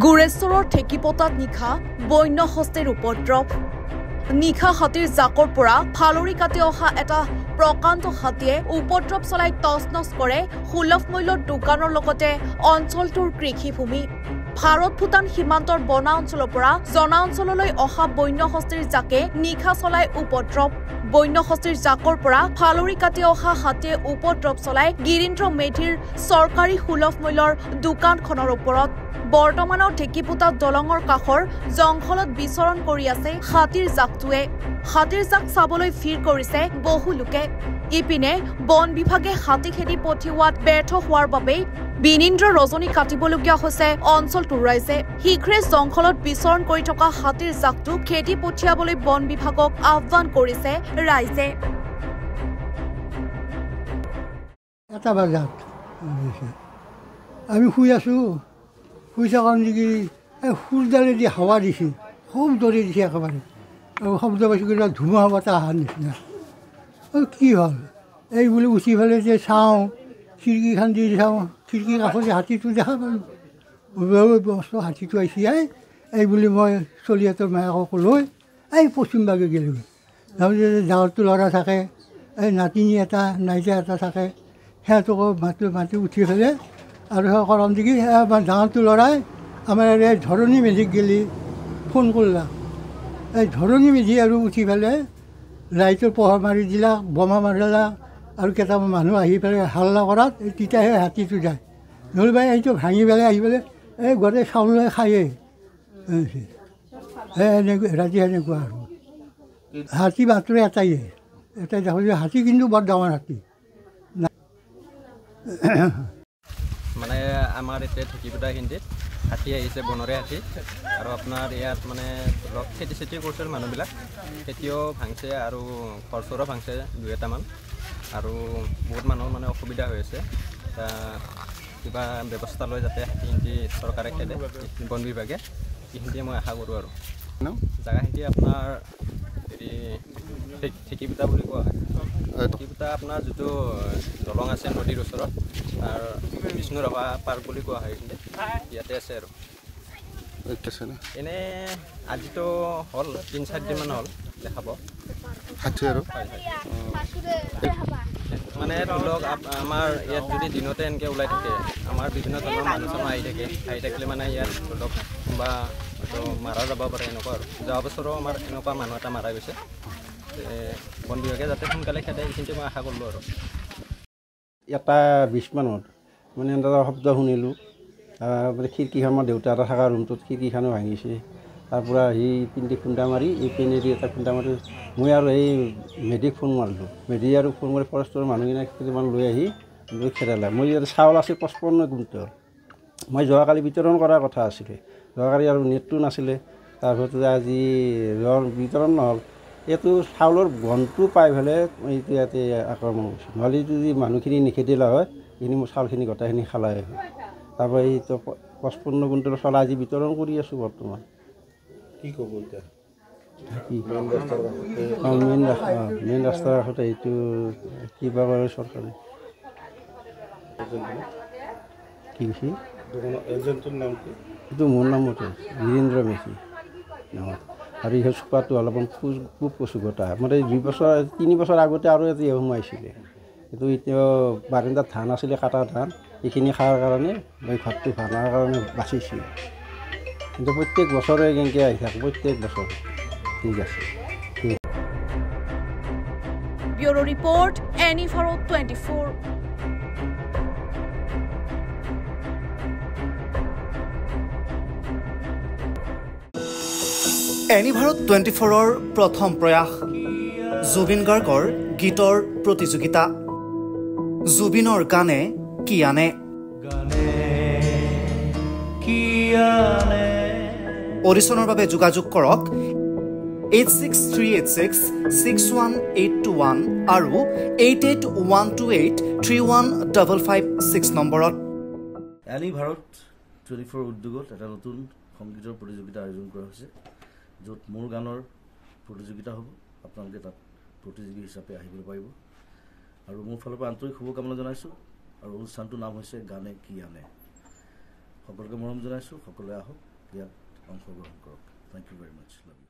গুৰেশ্বৰৰ ঠেকিপতাত নিশা বন্য হস্তীৰ উপদ্ৰৱ নিশা হাতীৰ জাকৰ পৰা ফালৰি কাটি অহা এটা প্ৰকাণ্ড হাতীয়ে উপদ্ৰৱ চলাই তছনছ কৰে সুলভ মূল্যৰ দোকানৰ লগতে অঞ্চলটোৰ কৃষিভূমি ভাৰত ভূটান সীমান্তৰ বনা অঞ্চলৰ পৰা জনা অঞ্চললৈ অহা বন্য হস্তীৰ জাকে নিশা চলাই উপদ্ৰৱ বন্য হস্তীৰ জাকৰ পৰা ফালৰি কাটি অহা হাতীয়ে উপদ্ৰৱ চলাই গিৰীন্দ্ৰ মেধিৰ চৰকাৰী সুলভ মূল্যৰ দোকানখনৰ ওপৰত বৰ্তমানৰ ঠেকিপোতা দলঙৰ কাষৰ জংঘলত বিচৰণ কৰি আছে হাতীৰ জাকটোৱে হাতীৰ জাক চাবলৈ ভিৰ কৰিছে বহু লোকে ইপিনে বন বিভাগে হাতী খেদি পঠিওৱাত ব্যৰ্থ হোৱাৰ বাবে বিনীন্দ্ৰ ৰজনী কাটিবলগীয়া হৈছে অঞ্চলটোৰ ৰাইজে শীঘ্ৰে জংঘলত বিচৰণ কৰি থকা হাতীৰ জাকটো খেদি পঠিয়াবলৈ বন বিভাগক আহ্বান কৰিছে ৰাইজে এটা বাজাত আমি শুই আছো শুইছা কাৰণে কি সূৰ্যডালে দি হাৱা দিছে খুব দৌৰি দিছে একেবাৰে আৰু শব্দ পাইছোঁ কিবা ধুমুহা বতাহ অহাৰ নিচিনা কি হ'ল এই বুলি উঠি পেলাই যে চাওঁ খিৰিকীখন দি চাওঁ খিৰিকীৰ কাষতে হাতীটো দেখা পালোঁ বস্তু হাতীটো আহিছে এই বুলি মই চলিহঁতৰ মায়াকক লৈ এই পশ্চিমবাগে গ'লোঁ তাৰপিছত ডাঙৰটো ল'ৰা থাকে এই নাতিনী এটা নাইজা এটা থাকে সিহঁতকো মাতি উঠি পেলাই আৰু সেই কৰম দেখি আমাৰ ডাঙৰটো ল'ৰাই আমাৰ এই ধৰণী মেধিক গেলি ফোন কৰিলাক এই ধৰণী মেধি আৰু উঠি পেলাই লাইটৰ পোহৰ মাৰি দিলাক বোমা মাৰিলাক আৰু কেইটামান মানুহ আহি পেলাই হাল্লা কৰাত তেতিয়াহে হাতীটো যায় নহ'লে এইটো ভাঙি পেলাই আহি পেলাই এই গোটেই চাউল খায়েই এনেকুৱা ৰাতি এনেকুৱা আৰু হাতী মাত্ৰ এটাই দেখোঁ যে হাতী কিন্তু বৰ ডাঙৰ হাতী মানে আমাৰ এতিয়া ঠেকিপোতা হিন্দীত হাতী আহিছে বনৰীয়া হাতী আৰু আপোনাৰ ইয়াত মানে ধৰক খেতি চেতি কৰিছে মানুহবিলাক খেতিও ভাঙিছে আৰু ঘৰ চৰো ভাঙিছে দুই এটামান আৰু বহুত মানুহৰ মানে অসুবিধা হৈ আছে কিবা ব্যৱস্থা লৈ যাতে হাতীখিনি চৰকাৰে খেদে বন বিভাগে এইখিনিয়ে মই আশা কৰোঁ আৰু জেগাখিনি আপোনাৰ হেৰি ঠেকিপোতা বুলি কোৱা হয় ঠেকিপোতা আপোনাৰ যিটো দলং আছে নদীৰ ওচৰত তাৰ বিষ্ণুৰাভা পাৰ্ক বুলি কোৱা হয় এইখিনি ইয়াতে আছে আৰু এনেই আজিতো হ'ল 3-4 দিনমান হ'ল দেখাব হাতী আৰু মানে ধৰি লওক আমাৰ ইয়াত যদি দিনতে এনেকৈ ওলাই থাকে আমাৰ বিভিন্ন ধৰণৰ মানুহ চানুহ আহি থাকিলে মানে ইয়াত ধৰি লওক বা হয়তো মাৰা যাব পাৰে এনেকুৱা আৰু যোৱা বছৰো আমাৰ এনেকুৱা মানুহ এটা মাৰা গৈছে বন বিভাগে যাতে সোনকালে খেদে এইখিনিতে মই আশা কৰিলোঁ আৰু এটা 20 মানত মানে এটা শব্দ শুনিলোঁ মানে খিৰিকীখন আমাৰ দেউতা এটা থকা ৰুমটোত খিৰিকীখনো ভাঙিছে তাৰ পৰা আহি পিন্ধি খুন্দা মাৰি এই পিনেদি এটা খুন্দা মাৰি মই আৰু এই মেধিক ফোন মাৰিলোঁ মেধি আৰু ফোন কৰি ফৰেষ্টৰ মানুহখিনি কেইটামান লৈ আহি লৈ খেদালে মই ইয়াত চাউল আছে 55 কুইণ্টেল মই যোৱাকালি বিতৰণ কৰাৰ কথা আছিলে যোৱাকালি আৰু নেটটো নাছিলে তাৰপিছতে আজি বিতৰণ নহ'ল এইটো চাউলৰ গনটো পাই পেলাই এইটো ইয়াতে আক্ৰমণ কৰিছোঁ নহ'লে যদি মানুহখিনি নিখেদিলা হয় এইখিনি মোৰ চাউলখিনি গোটেইখিনি খালাই হয় তাৰপৰা এইটো 55 কুইণ্টেলৰ চাউল আজি বিতৰণ কৰি আছোঁ বৰ্তমান কি ক'ব এতিয়া মেইন ৰাস্তাৰ কাষতে এইটো কিবা কৰে চৰকাৰে কি কৈছে এজেণ্টৰ নাম কি এইটো মোৰ নামতে গিৰীন্দ্ৰ মেধি নামত আৰু এই চোপাটো অলপমান খুব কচু গোটা মানে 3 বছৰ আগতে আৰু এটা সোমাইছিলে কিন্তু এতিয়া বাৰিন্দাত ধান আছিলে কাটা ধান এইখিনি খোৱাৰ কাৰণে মই ঘৰটো ভাঙাৰ কাৰণে বাচিছোঁ কিন্তু প্ৰত্যেক বছৰে কেনেকৈ আহি থাকে প্ৰত্যেক বছৰ ঠিক আছে ব্যুৰো ৰিপৰ্ট এনি ভাৰত 24 এনি ভাৰত 24ৰ প্ৰথম প্ৰয়াস জুবিন গাৰ্গৰ গীতৰ প্ৰতিযোগিতা জুবিনৰ গানে কি আনে অডিশ্যনৰ বাবে যোগাযোগ কৰক 8638661821 আৰু 8812831556 নম্বৰত এনি ভাৰত 24 উদ্যোগত এটা নতুন সংগীতৰ প্ৰতিযোগিতা আয়োজন কৰা হৈছে য'ত মোৰ গানৰ প্ৰতিযোগিতা হ'ব আপোনালোকে তাত প্ৰতিযোগী হিচাপে আহিবলৈ পাৰিব আৰু মোৰ ফালৰ পৰা আন্তৰিক শুভকামনা জনাইছোঁ আৰু অনুষ্ঠানটোৰ নাম হৈছে গানে কি আনে সকলোকে মৰম জনাইছোঁ, সকলোৱে আহক, ইয়াত অংশগ্ৰহণ কৰক। Thank you very much, love U.